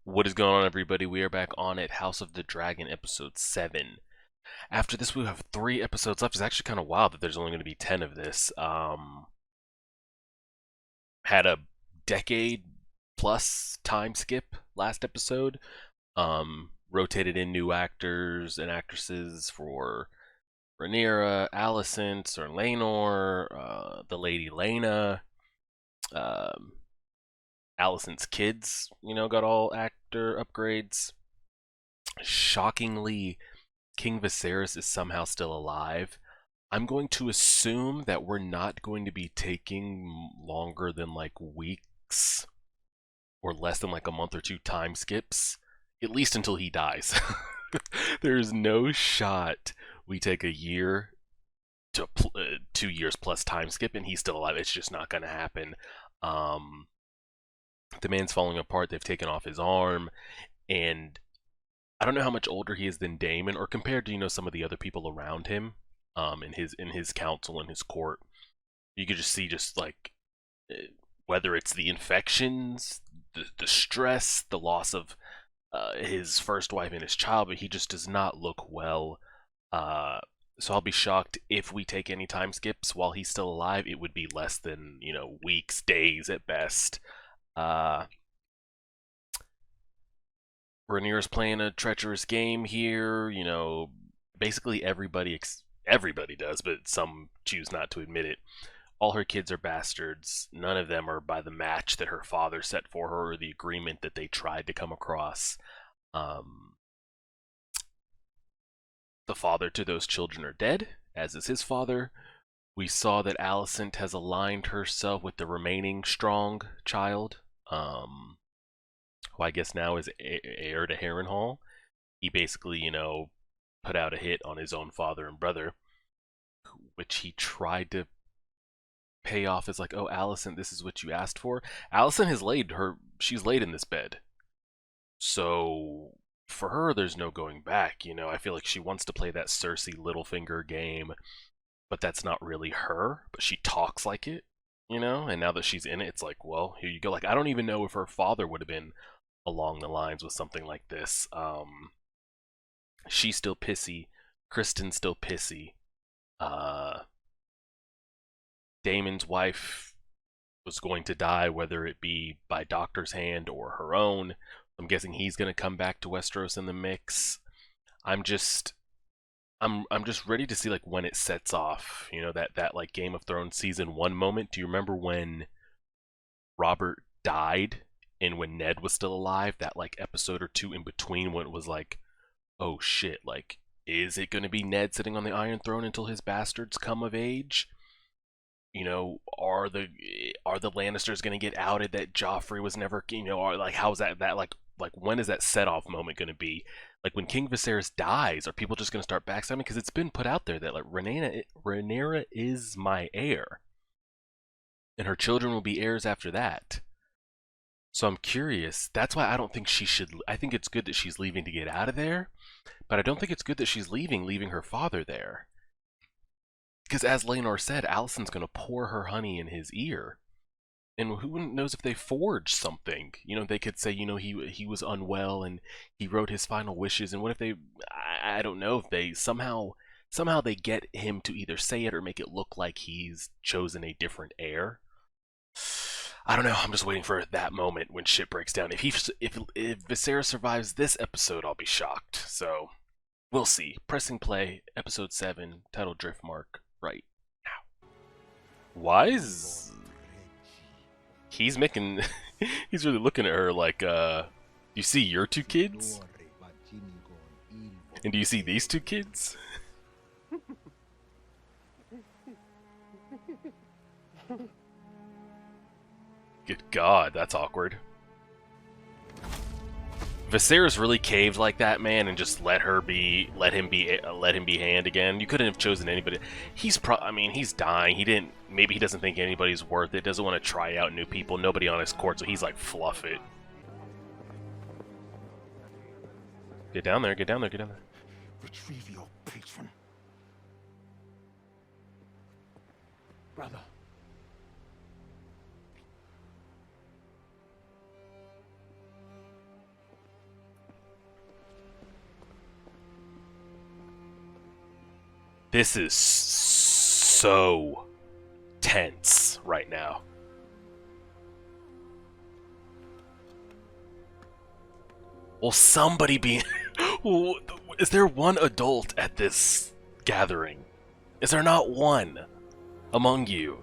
What is going on, everybody? We are back on it. House of the Dragon, episode 7. After this, we have 3 episodes left. It's actually kind of wild that there's only going to be 10 of this. Had a decade plus time skip last episode. Rotated in new actors and actresses for Rhaenyra, Alicent, Sir Laenor, the Lady Laena. Um, Alicent's kids, got all actor upgrades. Shockingly, King Viserys is somehow still alive. I'm going to assume that we're not going to be taking longer than like weeks or less than like a month or two time skips, at least until he dies. There's no shot we take a year to 2 years plus time skip and he's still alive. It's just not going to happen. The man's falling apart. They've taken off his arm, and I don't know how much older he is than Daemon, or compared to some of the other people around him, in his council and his court. You could just see like whether it's the infections, the stress, the loss of his first wife and his child, but he just does not look well. So I'll be shocked if we take any time skips while he's still alive. It would be less than weeks, days at best. Rhaenyra's playing a treacherous game here. Basically everybody does, but some choose not to admit it. All her kids are bastards. None of them are by the match that her father set for her or the agreement that they tried to come across. The father to those children are dead, as is his father. We saw that Alicent has aligned herself with the remaining strong child, who I guess now is heir to Harrenhal. He basically, put out a hit on his own father and brother, which he tried to pay off as like, oh, Alicent, this is what you asked for. Alicent has she's laid in this bed. So for her, there's no going back. I feel like she wants to play that Cersei Littlefinger game, but that's not really her, but she talks like it, and now that she's in it, it's like, well, here you go. Like, I don't even know if her father would have been along the lines with something like this. She's still pissy. Kristen's still pissy. Daemon's wife was going to die, whether it be by Doctor's hand or her own. I'm guessing he's going to come back to Westeros in the mix. I'm just ready to see like when it sets off. That like Game of Thrones season 1 moment. Do you remember when Robert died and when Ned was still alive? That like episode or two in between when it was like, oh shit, like, is it going to be Ned sitting on the Iron Throne until his bastards come of age? Are the Lannisters going to get outed that Joffrey was never, or like, how's that like when is that set off moment going to be? Like, when King Viserys dies, are people just going to start backstabbing? Because it's been put out there that like Rhaenyra is my heir, and her children will be heirs after that. So I'm curious. That's why I don't think she should. I think it's good that she's leaving to get out of there, but I don't think it's good that she's leaving her father there. Because as Laenor said, Alicent's going to pour her honey in his ear. And who knows if they forged something? They could say, he was unwell and he wrote his final wishes. And what if they, I don't know, if they somehow they get him to either say it or make it look like he's chosen a different heir. I don't know. I'm just waiting for that moment when shit breaks down. If Viserys survives this episode, I'll be shocked. So we'll see. Pressing play, episode 7, title Driftmark, right now. Why is he's making? He's really looking at her like, you see your 2 kids, and do you see these 2 kids? Good God, that's awkward. Viserys really caved like that, man, and just let him be hand again. You couldn't have chosen anybody. I mean, he's dying. Maybe he doesn't think anybody's worth it. Doesn't want to try out new people. Nobody on his court, so he's like, fluff it. Get down there. Get down there. Get down there. Retrieve your patron. Brother. This is so tense right now. Will somebody be... Is there one adult at this gathering? Is there not one among you?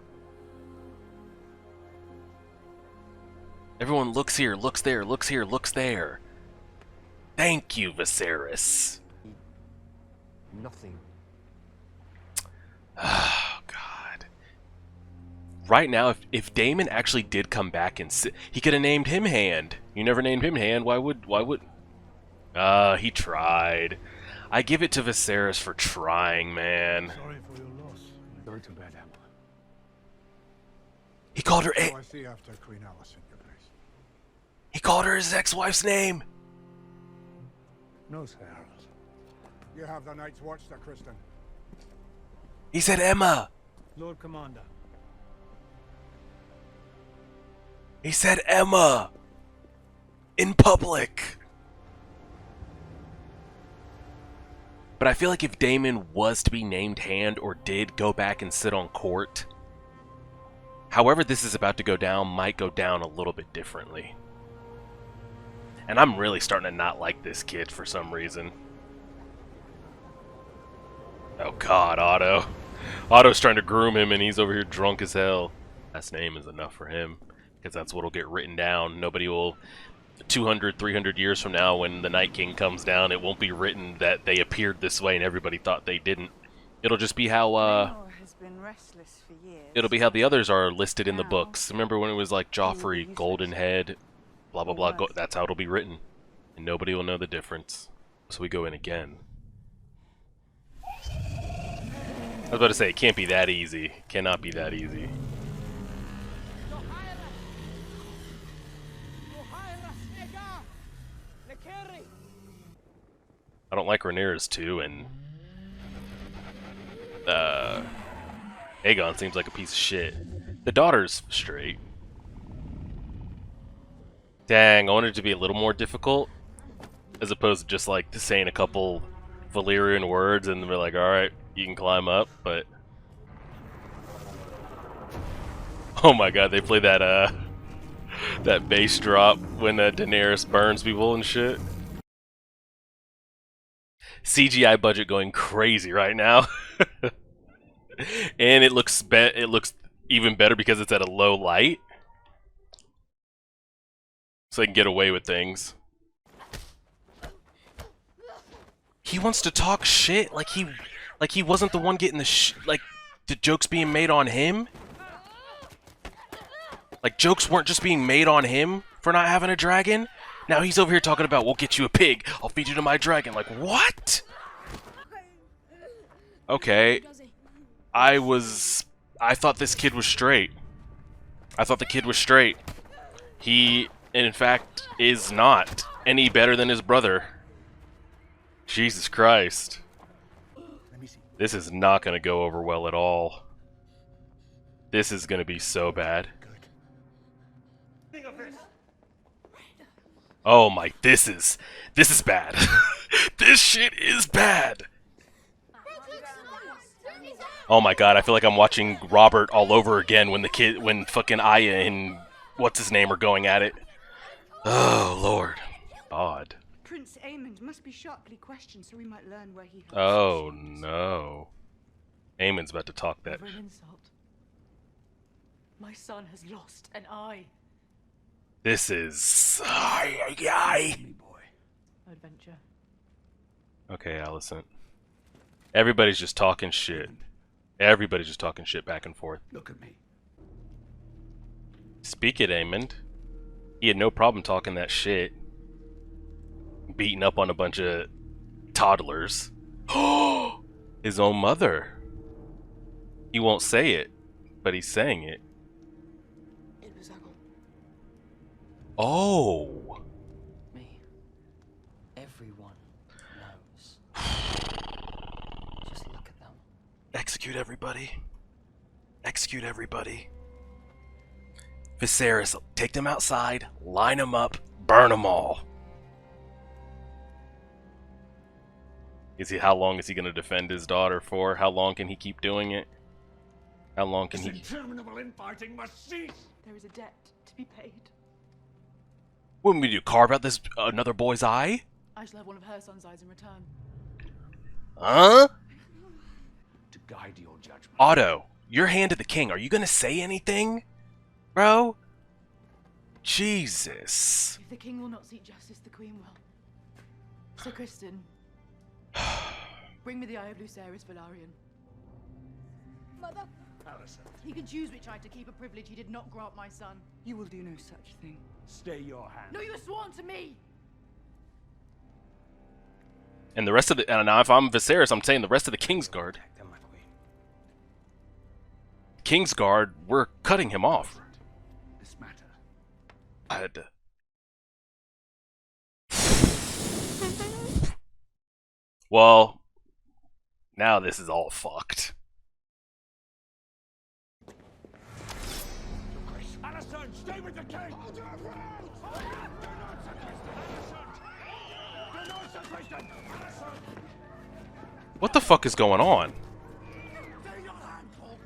Everyone looks here, looks there, looks here, looks there. Thank you, Viserys. Nothing. Oh, God. Right now, if Daemon actually did come back and he could have named him Hand. You never named him Hand. Why would? He tried. I give it to Viserys for trying, man. Sorry for your loss. Go to bed, Emma. He called her. I see after Queen Alicent, your grace. He called her his ex-wife's name. No, Sir Harold. You have the Night's Watch, Sir Kristen. He said Emma. Lord Commander. He said Emma. In public. But I feel like if Daemon was to be named Hand or did go back and sit on court, however this is about to go down might go down a little bit differently. And I'm really starting to not like this kid for some reason. Oh God, Otto. Otto's trying to groom him and he's over here drunk as hell. Last name is enough for him, because that's what'll get written down. Nobody will... 200, 300 years from now when the Night King comes down, it won't be written that they appeared this way and everybody thought they didn't. It'll just be how, has been restless for years. it'll be how the others are listed in the books. Remember when it was like Joffrey, Golden Head, blah blah blah, that's how it'll be written. And nobody will know the difference. So we go in again. I was about to say, it can't be that easy. It cannot be that easy. I don't like Rhaenyra's too, and Aegon seems like a piece of shit. The daughter's straight. Dang, I wanted it to be a little more difficult, as opposed to just like saying a couple Valyrian words and we're like, alright, you can climb up, but... Oh my god, they play that, that bass drop when Daenerys burns people and shit. CGI budget going crazy right now. And it looks even better because it's at a low light. So they can get away with things. He wants to talk shit like he wasn't the one getting the the jokes being made on him. Like jokes weren't just being made on him for not having a dragon. Now he's over here talking about, we'll get you a pig, I'll feed you to my dragon. Like, what? Okay. I thought this kid was straight. I thought the kid was straight. He, in fact, is not any better than his brother. Jesus Christ. This is not going to go over well at all. This is going to be so bad. Oh my, this is bad. This shit is bad. Oh my god, I feel like I'm watching Robert all over again when fucking Arya and what's his name are going at it. Oh lord. Odd. Prince Aemond must be sharply questioned so we might learn where he hides. Oh no. Aemond's about to talk that. Never an insult. My son has lost an eye. This is... Adventure. Okay, Alicent. Everybody's just talking shit. Everybody's just talking shit back and forth. Look at me. Speak it, Aemond. He had no problem talking that shit. Beating up on a bunch of toddlers. His own mother. He won't say it, but he's saying it. It was Uggle. Oh. Me. Everyone knows. Just look at them. Execute everybody. Execute everybody. Viserys, take them outside, line them up, burn them all. How long is he gonna defend his daughter for? How long can he keep doing it? How long can This he? interminable infighting must cease! There is a debt to be paid. What would we do? Carve out this another boy's eye? I shall have one of her son's eyes in return. Huh? To guide your judgment. Otto, your hand to the king. Are you gonna say anything, bro? Jesus. If the king will not seek justice, the queen will. Sir Kristen, bring me the Eye of Lucerys Velaryon. Mother, Alicent, He can choose which eye to keep, a privilege he did not grant my son. you will do no such thing. stay your hand. No, you have sworn to me! And the rest of the and now if I'm Viserys, I'm saying the rest of the Kingsguard. Protect them, my queen. Kingsguard, we're cutting him off. This matter. I had to. Well, now this is all fucked. Alicent, stay with the king! Hold your ground! Do not, Sir Kristen! Alicent! Do not, Sir Kristen! Alicent! What the fuck is going on? Stay your hand, Paul!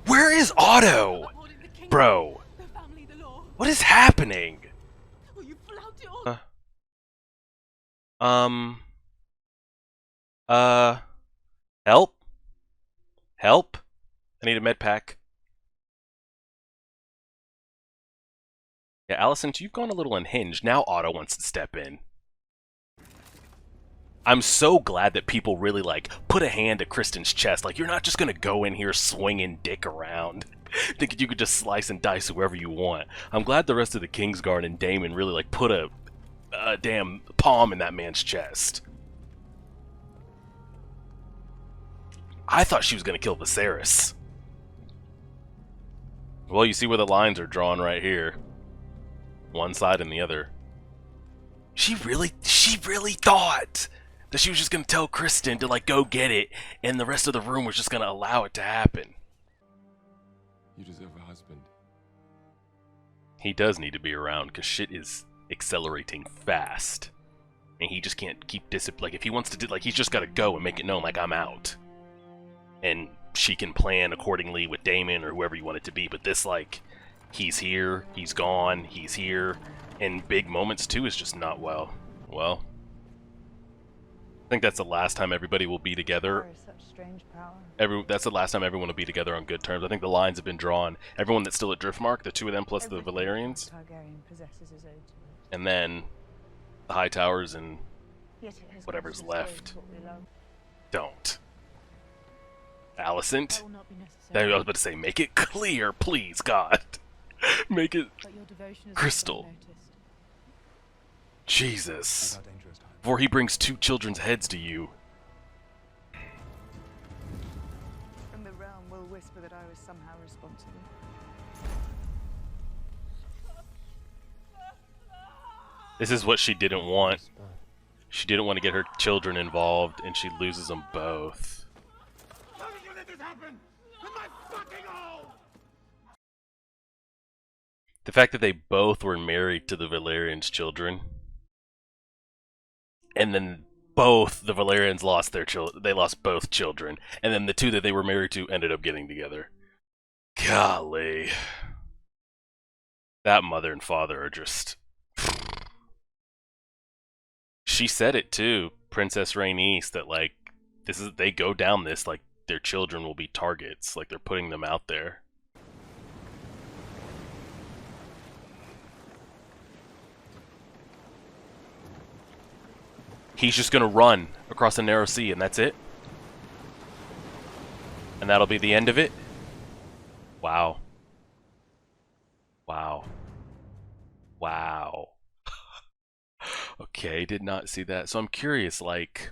Where is Otto? Upholding the king, Bro, the family, the law. what is happening? Will you flout it all? Help? Help? I need a med pack. Yeah, Alicent, you've gone a little unhinged. Now Otto wants to step in. I'm so glad that people really, like, put a hand to Kristen's chest. Like, you're not just gonna go in here swinging dick around, thinking you could just slice and dice whoever you want. I'm glad the rest of the Kingsguard and Daemon really, like, put a damn palm in that man's chest. I thought she was gonna kill Viserys. Well, you see where the lines are drawn right here. One side and the other. She really thought that she was just gonna tell Kristen to, like, go get it, and the rest of the room was just gonna allow it to happen. You deserve a husband. He does need to be around, because shit is accelerating fast. And he just can't keep like, if he wants to do, like, he's just gotta go and make it known, like, I'm out. And she can plan accordingly with Daemon or whoever you want it to be, but this, like, he's here, he's gone, he's here, and big moments too is just not well. I think that's the last time everybody will be together. Such strange power. That's the last time everyone will be together on good terms. I think the lines have been drawn. Everyone that's still at Driftmark, the two of them plus the Valerians, Targaryen possesses his ode to it. and then the High Towers and Yet it has whatever's not destroyed left. what we love. don't. Alicent? That will not be necessary. I was about to say, make it clear, please, God. Make it But your devotion is crystal. not unnoticed. Jesus. These are dangerous times. Before he brings two children's heads to you. And the realm will whisper that I was somehow responsible. This is what she didn't want. She didn't want to get her children involved, and she loses them both. How did you let this happen? In my fucking home! The fact that they both were married to the Valerians' children, and then both the Valerians lost their children. They lost both children, and then the two that they were married to ended up getting together. Golly, that mother and father are just. She said it too, Princess Rhaenys, that, like, they go down this, like, their children will be targets, like they're putting them out there. He's just gonna run across the narrow sea, and that's it? And that'll be the end of it? Wow. Wow. Wow. Okay, did not see that. So I'm curious, like,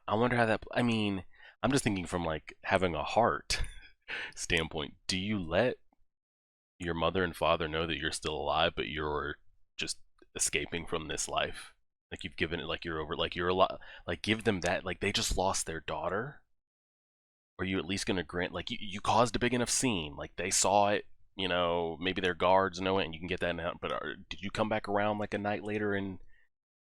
I wonder how that, I mean, I'm just thinking from, like, having a heart standpoint. Do you let your mother and father know that you're still alive, but you're just escaping from this life? Like, you've given it, like, you're over, like, you're a lot, like, give them that, like, they just lost their daughter? Or are you at least gonna grant, like, you caused a big enough scene, like, they saw it, you know, maybe their guards know it and you can get that out. But did you come back around like a night later and,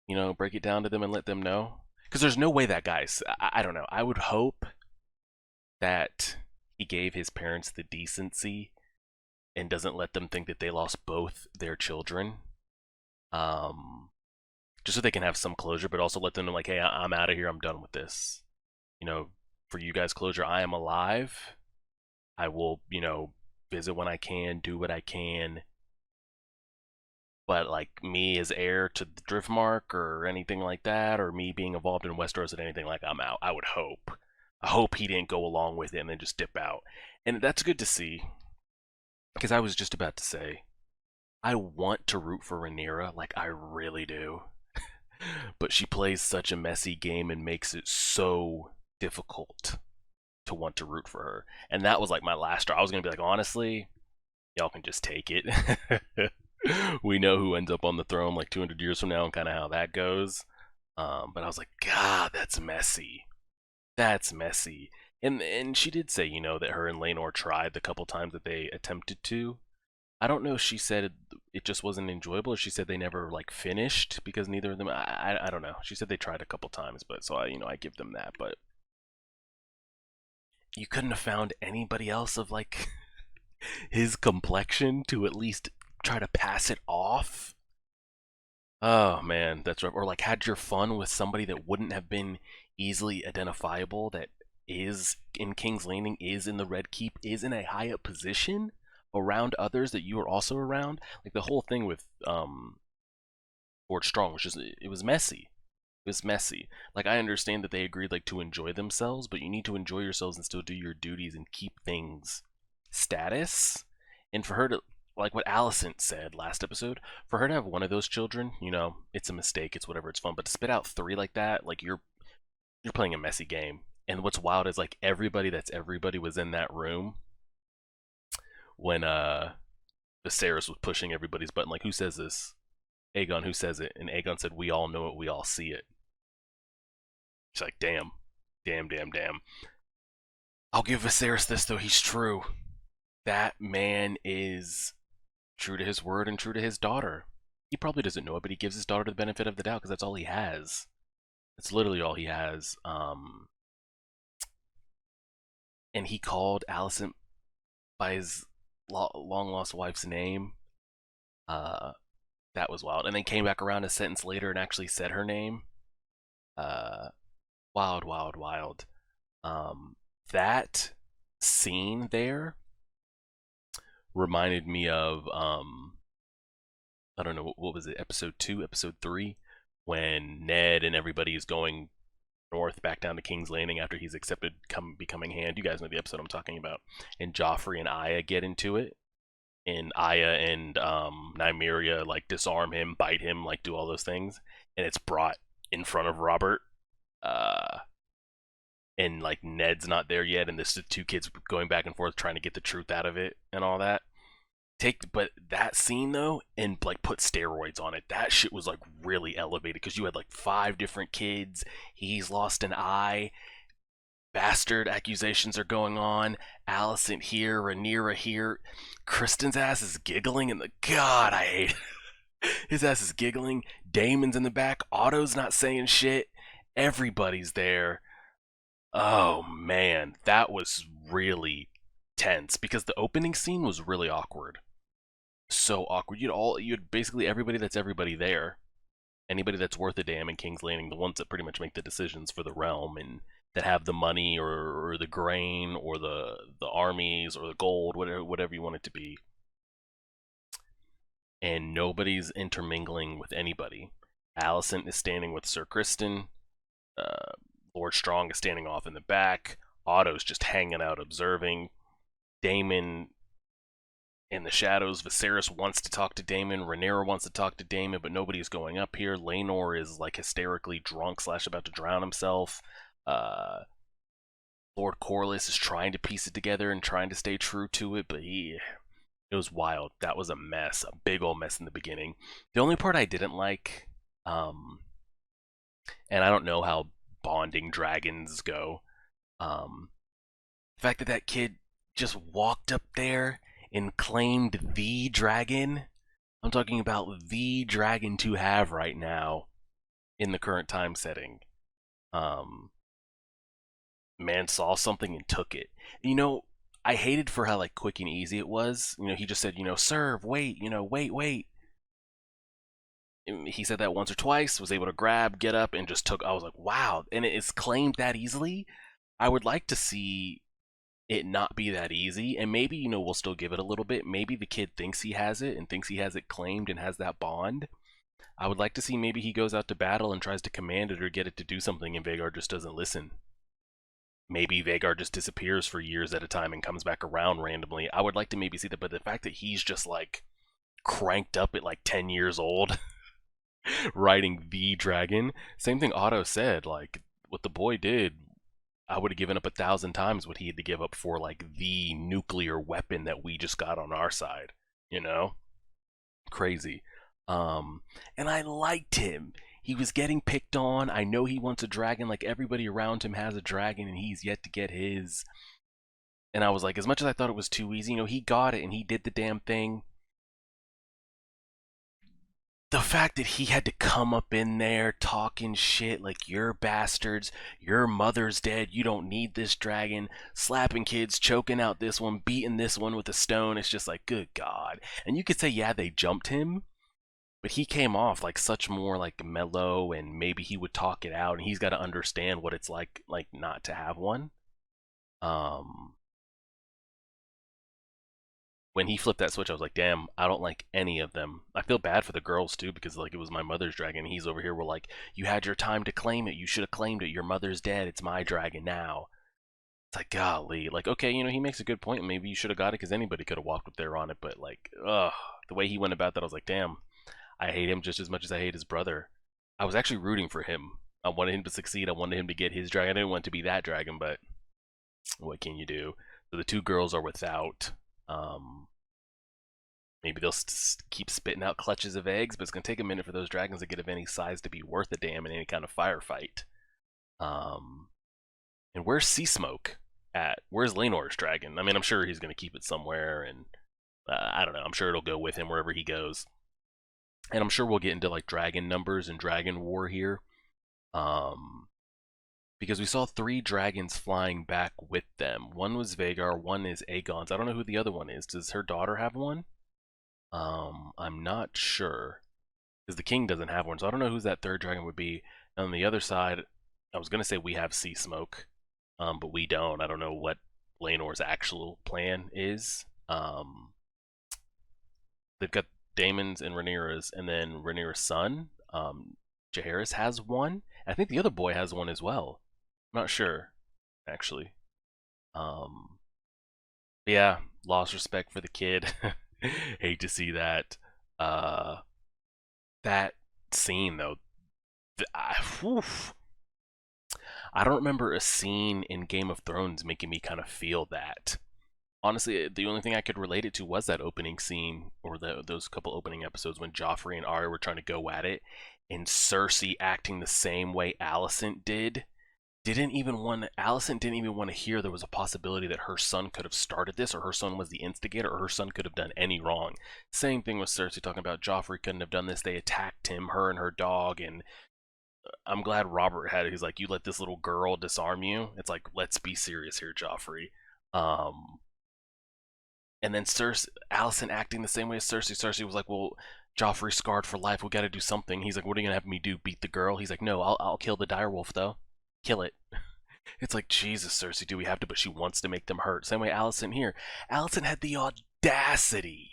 you know, break it down to them and let them know? Because there's no way that guy's, I don't know. I would hope that he gave his parents the decency and doesn't let them think that they lost both their children. Just so they can have some closure, but also let them know, like, hey, I'm out of here. I'm done with this. You know, for you guys, closure. I am alive. I will, you know, visit when I can, do what I can. But like me as heir to the Driftmark or anything like that, or me being involved in Westeros and anything like, I'm out. I would hope. I hope he didn't go along with it and then just dip out. And that's good to see. Because I was just about to say, I want to root for Rhaenyra, like I really do. But she plays such a messy game and makes it so difficult to want to root for her. And that was like my last straw. I was going to be like, honestly, y'all can just take it. We know who ends up on the throne like 200 years from now and kind of how that goes. But I was like, God, that's messy. That's messy. And she did say, you know, that her and Laenor tried the couple times that they attempted to. I don't know if she said it just wasn't enjoyable, or she said they never like finished because neither of them. I don't know. She said they tried a couple times, but so I give them that. But you couldn't have found anybody else of like his complexion to at least try to pass it off. Oh man, that's rough. Or like had your fun with somebody that wouldn't have been easily identifiable, that is in King's Landing, is in the Red Keep, is in a high up position around others that you are also around. Like the whole thing with Lord Strong was just, it was messy. It was messy. Like I understand that they agreed like to enjoy themselves, but you need to enjoy yourselves and still do your duties and keep things status. And for her to, like what Alicent said last episode, for her to have one of those children, you know, it's a mistake, it's whatever, it's fun. But to spit out 3 like that, like you're playing a messy game. And what's wild is like everybody was in that room when Viserys was pushing everybody's button. Like, who says this? Aegon, who says it? And Aegon said, we all know it, we all see it. It's like, damn. I'll give Viserys this though, he's true. That man is true to his word and true to his daughter. He probably doesn't know it, but he gives his daughter the benefit of the doubt because that's all he has. That's literally all he has. And he called Alicent by his long lost wife's name. That was wild. And then came back around a sentence later and actually said her name. Wild. That scene there reminded me of I don't know, what was it, episode 2, episode 3, when Ned and everybody is going north back down to King's Landing after he's accepted becoming Hand. You guys know the episode I'm talking about. And Joffrey and Arya get into it. And Arya and Nymeria like disarm him, bite him, like do all those things. And it's brought in front of Robert. And like Ned's not there yet, and this is 2 kids going back and forth trying to get the truth out of it and all that. But that scene though, and like put steroids on it. That shit was like really elevated because you had like 5 different kids. He's lost an eye. Bastard accusations are going on. Alicent here, Rhaenyra here. Kristen's ass is giggling, and God, I hate it. His ass is giggling. Daemon's in the back. Otto's not saying shit. Everybody's there. Oh man, that was really tense because the opening scene was really awkward. So awkward. You had basically everybody that's everybody there. Anybody that's worth a damn in King's Landing, the ones that pretty much make the decisions for the realm and that have the money or the grain or the armies or the gold, whatever you want it to be. And nobody's intermingling with anybody. Alicent is standing with Sir Criston. Lord Strong is standing off in the back. Otto's just hanging out observing. Daemon in the shadows. Viserys wants to talk to Daemon. Rhaenyra wants to talk to Daemon, but nobody's going up here. Laenor is like hysterically drunk / about to drown himself. Lord Corlys is trying to piece it together and trying to stay true to it, but it was wild. That was a mess, a big old mess in the beginning. The only part I didn't like, and I don't know how bonding dragons go, the fact that kid just walked up there and claimed the dragon. I'm talking about the dragon to have right now in the current time setting. Man saw something and took it. You know, I hated for how like quick and easy it was. You know, he just said, you know, serve, wait, you know, wait. And he said that once or twice, was able to grab, get up, and just took. I was like, wow. And it's claimed that easily. I would like to see it not be that easy, and maybe, you know, we'll still give it a little bit. Maybe the kid thinks he has it and thinks he has it claimed and has that bond. I would like to see maybe he goes out to battle and tries to command it or get it to do something, and Vhagar just doesn't listen. Maybe Vhagar just disappears for years at a time and comes back around randomly. I would like to maybe see that, but the fact that he's just like cranked up at like 10 years old riding the dragon, same thing Otto said, like what the boy did, I would have given up 1,000 times what he had to give up for like the nuclear weapon that we just got on our side, you know? Crazy. And I liked him. He was getting picked on. I know he wants a dragon, like everybody around him has a dragon and he's yet to get his. And I was like, as much as I thought it was too easy, you know, he got it and he did the damn thing. The fact that he had to come up in there talking shit like, you're bastards, your mother's dead, you don't need this dragon, slapping kids, choking out this one, beating this one with a stone, it's just like, good God. And you could say, yeah, they jumped him, but he came off like such more like mellow, and maybe he would talk it out, and he's got to understand what it's like not to have one. When he flipped that switch, I was like, damn, I don't like any of them. I feel bad for the girls too, because like it was my mother's dragon. He's over here, we're like, you had your time to claim it. You should have claimed it. Your mother's dead. It's my dragon now. It's like, golly. Like, okay, you know, he makes a good point. Maybe you should have got it because anybody could have walked up there on it. But like, ugh, the way he went about that, I was like, damn, I hate him just as much as I hate his brother. I was actually rooting for him. I wanted him to succeed. I wanted him to get his dragon. I didn't want it to be that dragon, but what can you do? So the two girls are without. Maybe they'll keep spitting out clutches of eggs, but it's going to take a minute for those dragons to get of any size to be worth a damn in any kind of firefight. And where's Seasmoke at? Where's Laenor's dragon? I mean, I'm sure he's going to keep it somewhere, and I don't know. I'm sure it'll go with him wherever he goes. And I'm sure we'll get into like dragon numbers and dragon war here. Because we saw 3 dragons flying back with them. One was Vhagar, one is Aegon's. I don't know who the other one is. Does her daughter have one? I'm not sure, because the king doesn't have one, so I don't know who that 3rd dragon would be. And on the other side, I was gonna say we have Seasmoke, but we don't. I don't know what Laenor's actual plan is. They've got Daemon's and Rhaenyra's, and then Rhaenyra's son, Jaehaerys has one. I think the other boy has one as well. I'm not sure, actually. Yeah, lost respect for the kid. Hate to see that. That scene though, I don't remember a scene in Game of Thrones making me kind of feel that. Honestly, the only thing I could relate it to was that opening scene, or those couple opening episodes when Joffrey and Arya were trying to go at it, and Cersei acting the same way Alicent did. Alicent didn't even want to hear there was a possibility that her son could have started this, or her son was the instigator, or her son could have done any wrong. Same thing with Cersei talking about Joffrey couldn't have done this. They attacked him, her and her dog, and I'm glad Robert had it. He's like, you let this little girl disarm you? It's like, let's be serious here, Joffrey. And then Alicent acting the same way as Cersei. Cersei was like, well, Joffrey's scarred for life. We got to do something. He's like, what are you going to have me do? Beat the girl? He's like, no, I'll kill the direwolf, though. Kill it. It's like, Jesus, Cersei, do we have to? But she wants to make them hurt. Same way Alicent here. Alicent had the audacity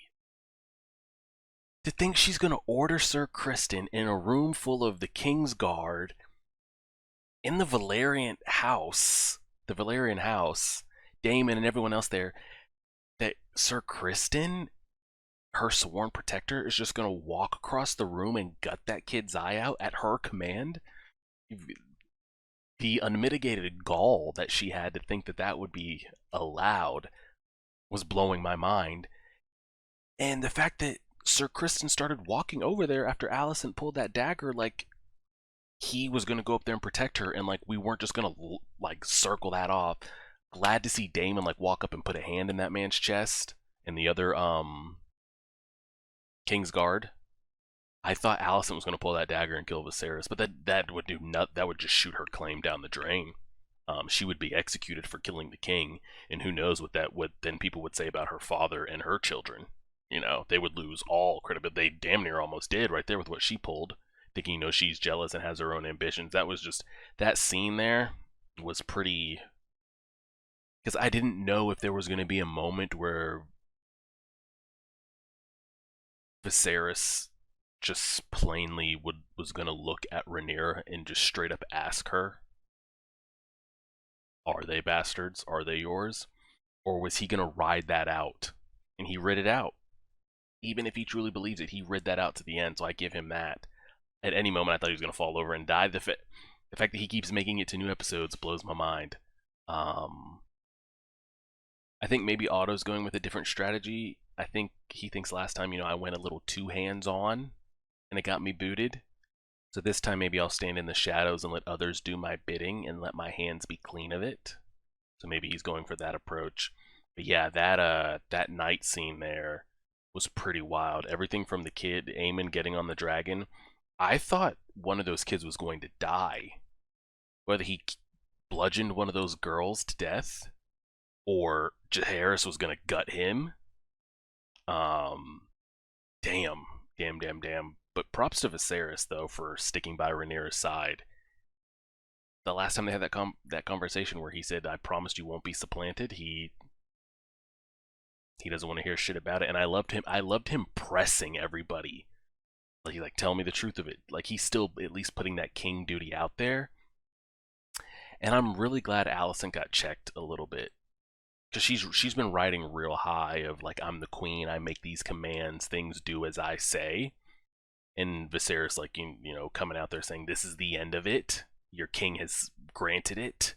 to think she's going to order Sir Criston in a room full of the King's Guard in the Valyrian house, Daemon and everyone else there, that Sir Criston, her sworn protector, is just going to walk across the room and gut that kid's eye out at her command. The unmitigated gall that she had to think that that would be allowed was blowing my mind. And the fact that Sir Criston started walking over there after Alicent pulled that dagger, like he was going to go up there and protect her, and like we weren't just going to like circle that off. Glad to see Daemon like walk up and put a hand in that man's chest and the other Kingsguard. I thought Alicent was going to pull that dagger and kill Viserys, but that would do that would just shoot her claim down the drain. She would be executed for killing the king, and who knows what then people would say about her father and her children. You know, they would lose all credibility. They damn near almost did right there with what she pulled, thinking, you know, she's jealous and has her own ambitions. That scene there was pretty, because I didn't know if there was going to be a moment where Viserys just plainly was going to look at Rhaenyra and just straight up ask her, are they bastards? Are they yours? Or was he going to ride that out? And he rid it out. Even if he truly believes it, he rid that out to the end, so I give him that. At any moment, I thought he was going to fall over and die. The fact that he keeps making it to new episodes blows my mind. I think maybe Otto's going with a different strategy. I think he thinks last time, you know, I went a little too hands-on, and it got me booted. So this time maybe I'll stand in the shadows and let others do my bidding and let my hands be clean of it. So maybe he's going for that approach. But yeah, that night scene there was pretty wild. Everything from the kid, Aemon, getting on the dragon. I thought one of those kids was going to die. Whether he bludgeoned one of those girls to death or Jaehaerys was going to gut him. Damn. But props to Viserys, though, for sticking by Rhaenyra's side. The last time they had that conversation where he said, I promised you won't be supplanted, he doesn't want to hear shit about it, and I loved him pressing everybody. Like, tell me the truth of it. Like, he's still at least putting that king duty out there. And I'm really glad Alicent got checked a little bit. Because she's been riding real high of, like, I'm the queen, I make these commands, things do as I say. And Viserys, like, you know, coming out there saying, this is the end of it. Your king has granted it.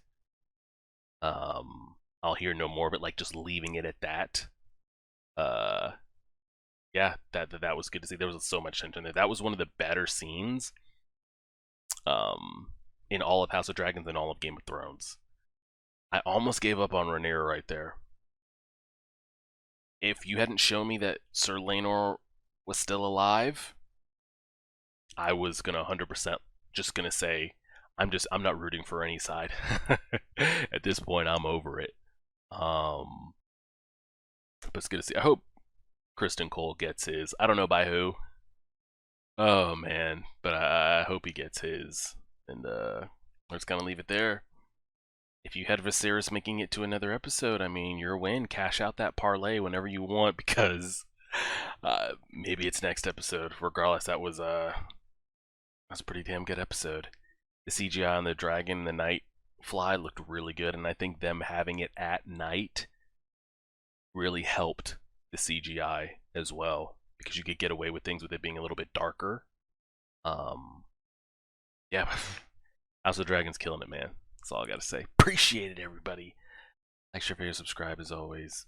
I'll hear no more of it, like, just leaving it at that. Yeah, that was good to see. There was so much tension there. That was one of the better scenes in all of House of Dragons and all of Game of Thrones. I almost gave up on Rhaenyra right there. If you hadn't shown me that Sir Laenor was still alive, I was gonna 100% just gonna say I'm not rooting for any side. At this point, I'm over it. But it's good to see. I hope Criston Cole gets his. I don't know by who. Oh man, but I hope he gets his. And we're just gonna leave it there. If you had Viserys making it to another episode, I mean, your win. Cash out that parlay whenever you want, because maybe it's next episode. Regardless, that was a pretty damn good episode. The CGI on the dragon and the night fly looked really good, and I think them having it at night really helped the CGI as well, because you could get away with things with it being a little bit darker. Yeah, House of Dragons killing it, man. That's all I gotta say. Appreciate it, everybody. Like, share, favorite, subscribe as always.